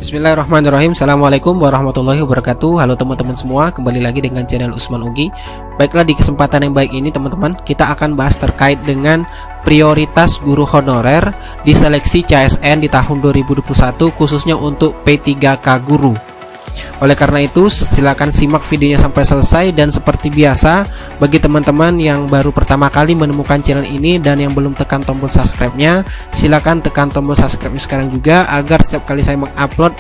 Bismillahirrahmanirrahim. Assalamualaikum warahmatullahi wabarakatuh. Halo teman-teman semua, kembali lagi dengan channel Usman Ugi. Baiklah, di kesempatan yang baik ini teman-teman, kita akan bahas terkait dengan prioritas guru honorer di seleksi CSN di tahun 2021, khususnya untuk P3K guru. Oleh karena itu, silakan simak videonya sampai selesai. Dan seperti biasa, bagi teman-teman yang baru pertama kali menemukan channel ini dan yang belum tekan tombol subscribe-nya, silakan tekan tombol subscribe-nya sekarang juga, agar setiap kali saya mengupload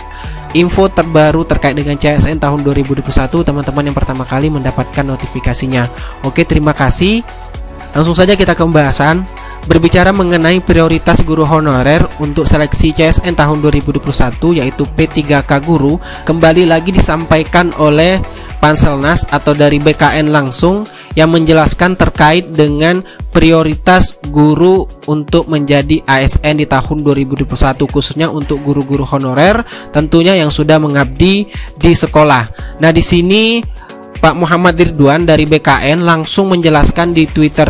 info terbaru terkait dengan CSN tahun 2021, teman-teman yang pertama kali mendapatkan notifikasinya. Oke, terima kasih. Langsung saja kita ke pembahasan. Berbicara mengenai prioritas guru honorer untuk seleksi CSN tahun 2021, yaitu P3K guru, kembali lagi disampaikan oleh Panselnas atau dari BKN langsung, yang menjelaskan terkait dengan prioritas guru untuk menjadi ASN di tahun 2021, khususnya untuk guru-guru honorer tentunya yang sudah mengabdi di sekolah. Nah, di sini Pak Muhammad Ridwan dari BKN langsung menjelaskan di Twitter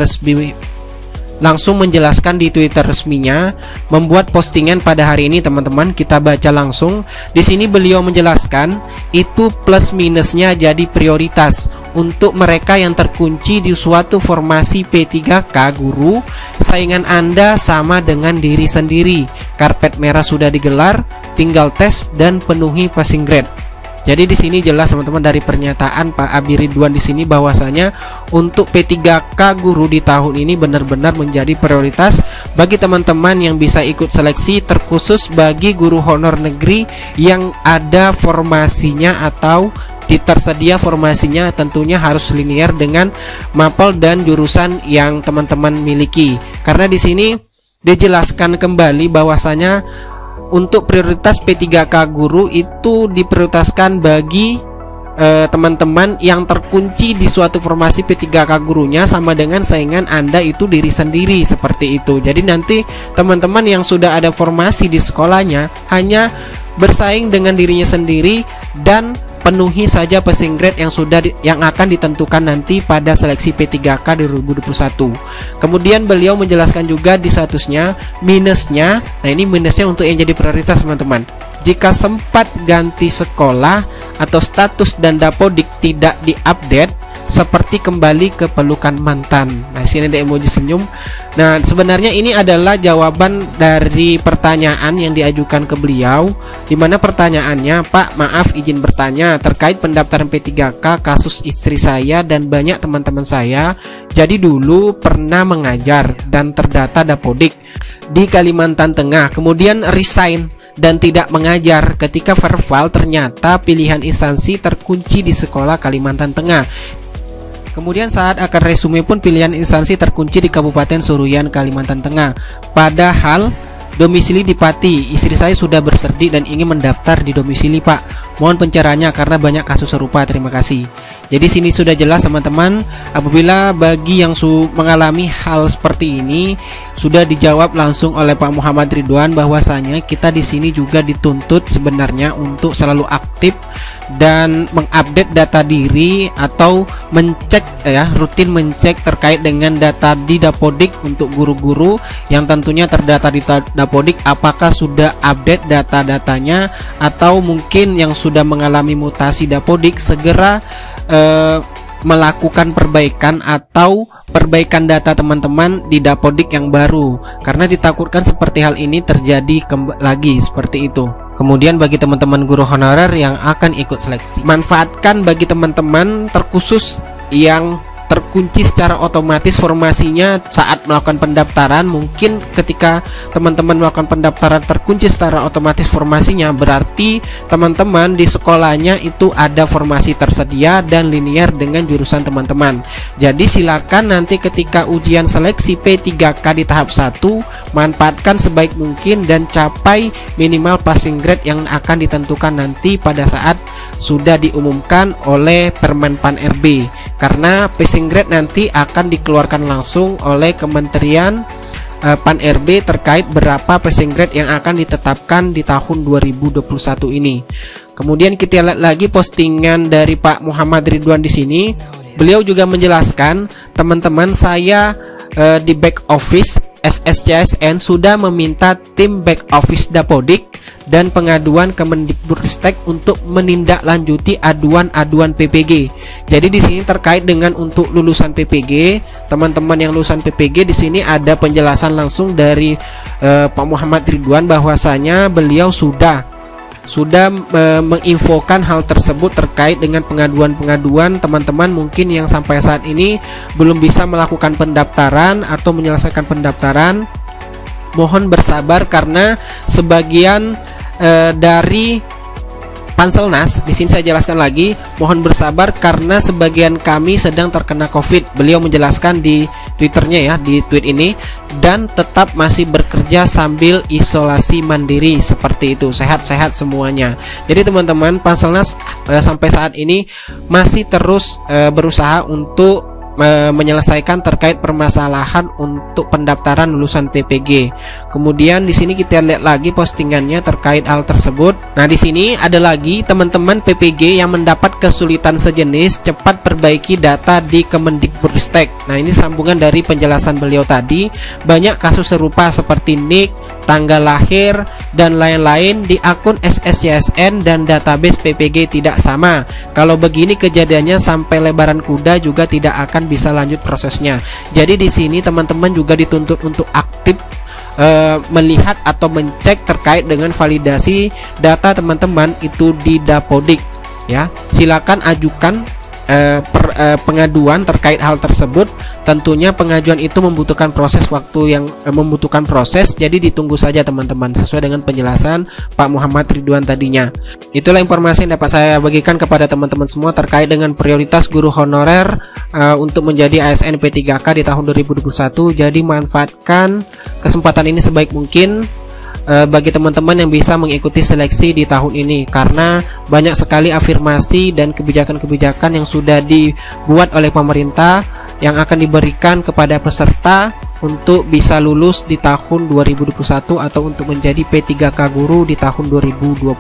resminya, membuat postingan pada hari ini. Teman-teman, kita baca langsung. Di sini beliau menjelaskan itu plus minusnya jadi prioritas untuk mereka yang terkunci di suatu formasi P3K guru. Saingan Anda sama dengan diri sendiri. Karpet merah sudah digelar, tinggal tes dan penuhi passing grade. Jadi di sini jelas teman-teman dari pernyataan Pak Abi Ridwan di sini bahwasanya untuk P3K guru di tahun ini benar-benar menjadi prioritas bagi teman-teman yang bisa ikut seleksi, terkhusus bagi guru honor negeri yang ada formasinya atau tersedia formasinya tentunya harus linear dengan mapel dan jurusan yang teman-teman miliki. Karena di sini dijelaskan kembali bahwasanya untuk prioritas P3K guru itu diprioritaskan bagi teman-teman yang terkunci di suatu formasi P3K gurunya sama dengan saingan Anda itu diri sendiri, seperti itu. Jadi nanti teman-teman yang sudah ada formasi di sekolahnya hanya bersaing dengan dirinya sendiri dan penuhi saja passing grade yang akan ditentukan nanti pada seleksi P3K 2021. Kemudian beliau menjelaskan juga di statusnya minusnya. Nah, ini minusnya untuk yang jadi prioritas teman-teman. Jika sempat ganti sekolah atau status dan dapodik tidak diupdate, seperti kembali ke pelukan mantan. Nah, sini ada emoji senyum. Nah, sebenarnya ini adalah jawaban dari pertanyaan yang diajukan ke beliau, di mana pertanyaannya, Pak, maaf izin bertanya terkait pendaftaran P3K kasus istri saya dan banyak teman-teman saya. Jadi dulu pernah mengajar dan terdata dapodik di Kalimantan Tengah, kemudian resign dan tidak mengajar. Ketika verbal ternyata pilihan instansi terkunci di sekolah Kalimantan Tengah. Kemudian saat akan resume pun pilihan instansi terkunci di Kabupaten Seruyan, Kalimantan Tengah. Padahal domisili di Pati. Istri saya sudah berserdi dan ingin mendaftar di domisili, Pak. Mohon pencerahannya karena banyak kasus serupa. Terima kasih. Jadi sini sudah jelas teman-teman. Apabila bagi yang mengalami hal seperti ini, sudah dijawab langsung oleh Pak Muhammad Ridwan bahwasanya kita di sini juga dituntut sebenarnya untuk selalu aktif dan mengupdate data diri atau rutin mencek terkait dengan data di dapodik untuk guru-guru yang tentunya terdata di dapodik, apakah sudah update data-datanya atau mungkin yang sudah mengalami mutasi dapodik segera melakukan perbaikan atau perbaikan data teman-teman di dapodik yang baru, karena ditakutkan seperti hal ini terjadi lagi seperti itu. Kemudian bagi teman-teman guru honorer yang akan ikut seleksi, manfaatkan bagi teman-teman terkhusus yang terkunci secara otomatis formasinya saat melakukan pendaftaran. Mungkin ketika teman-teman melakukan pendaftaran terkunci secara otomatis formasinya, berarti teman-teman di sekolahnya itu ada formasi tersedia dan linear dengan jurusan teman-teman. Jadi silakan nanti ketika ujian seleksi P3K di tahap 1, manfaatkan sebaik mungkin dan capai minimal passing grade yang akan ditentukan nanti pada saat sudah diumumkan oleh Permenpan RB, karena passing grade nanti akan dikeluarkan langsung oleh Kementerian Pan RB terkait berapa passing grade yang akan ditetapkan di tahun 2021 ini. Kemudian kita lihat lagi postingan dari Pak Muhammad Ridwan di sini. Beliau juga menjelaskan, teman-teman saya di back office SSCSN sudah meminta tim back office Dapodik dan pengaduan Kemendikbudristek untuk menindaklanjuti aduan-aduan PPG. Jadi di sini terkait dengan untuk lulusan PPG, teman-teman yang lulusan PPG, di sini ada penjelasan langsung dari Pak Muhammad Ridwan bahwasanya beliau sudah menginfokan hal tersebut terkait dengan pengaduan-pengaduan teman-teman mungkin yang sampai saat ini belum bisa melakukan pendaftaran atau menyelesaikan pendaftaran. Mohon bersabar karena sebagian dari Panselnas, di sini saya jelaskan lagi, mohon bersabar karena sebagian kami sedang terkena COVID. Beliau menjelaskan di Twitternya ya, di tweet ini, dan tetap masih bekerja sambil isolasi mandiri seperti itu. Sehat-sehat semuanya. Jadi teman-teman, Panselnas sampai saat ini masih terus berusaha untuk menyelesaikan terkait permasalahan untuk pendaftaran lulusan PPG. Kemudian di sini kita lihat lagi postingannya terkait hal tersebut. Nah, di sini ada lagi teman-teman PPG yang mendapat kesulitan sejenis, cepat perbaiki data di Kemendikbudristek. Nah, ini sambungan dari penjelasan beliau tadi. Banyak kasus serupa seperti NIK, tanggal lahir, dan lain-lain di akun SSCSN dan database PPG tidak sama. Kalau begini kejadiannya sampai lebaran kuda juga tidak akan bisa lanjut prosesnya. Jadi di sini teman-teman juga dituntut untuk aktif melihat atau mencek terkait dengan validasi data teman-teman itu di Dapodik ya. Silakan ajukan pengaduan terkait hal tersebut. Tentunya pengajuan itu membutuhkan proses waktu yang membutuhkan proses, jadi ditunggu saja teman-teman sesuai dengan penjelasan Pak Muhammad Ridwan tadinya. Itulah informasi yang dapat saya bagikan kepada teman-teman semua terkait dengan prioritas guru honorer untuk menjadi ASN P3K di tahun 2021. Jadi manfaatkan kesempatan ini sebaik mungkin bagi teman-teman yang bisa mengikuti seleksi di tahun ini, karena banyak sekali afirmasi dan kebijakan-kebijakan yang sudah dibuat oleh pemerintah yang akan diberikan kepada peserta untuk bisa lulus di tahun 2021 atau untuk menjadi P3K guru di tahun 2021.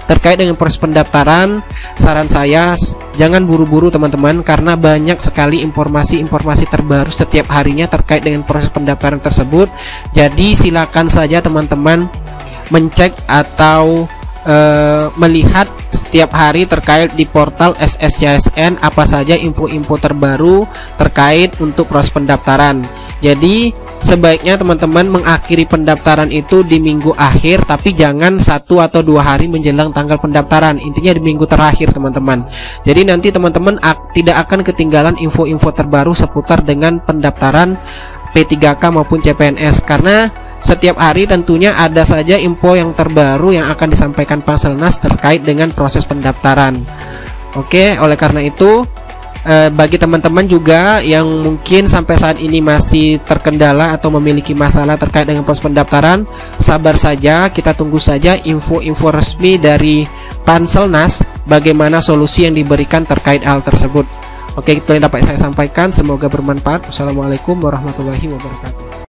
Terkait dengan proses pendaftaran, saran saya jangan buru-buru teman-teman, karena banyak sekali informasi-informasi terbaru setiap harinya terkait dengan proses pendaftaran tersebut. Jadi silakan saja teman-teman mencek atau melihat setiap hari terkait di portal SSCSN apa saja info-info terbaru terkait untuk proses pendaftaran. Jadi sebaiknya teman-teman mengakhiri pendaftaran itu di minggu akhir, tapi jangan 1 atau 2 hari menjelang tanggal pendaftaran. Intinya di minggu terakhir teman-teman. Jadi nanti teman-teman tidak akan ketinggalan info-info terbaru seputar dengan pendaftaran P3K maupun CPNS, karena setiap hari tentunya ada saja info yang terbaru yang akan disampaikan Panselnas terkait dengan proses pendaftaran. Oke, oleh karena itu bagi teman-teman juga yang mungkin sampai saat ini masih terkendala atau memiliki masalah terkait dengan proses pendaftaran, sabar saja, kita tunggu saja info-info resmi dari Panselnas bagaimana solusi yang diberikan terkait hal tersebut. Oke, itu yang dapat saya sampaikan, semoga bermanfaat. Wassalamualaikum warahmatullahi wabarakatuh.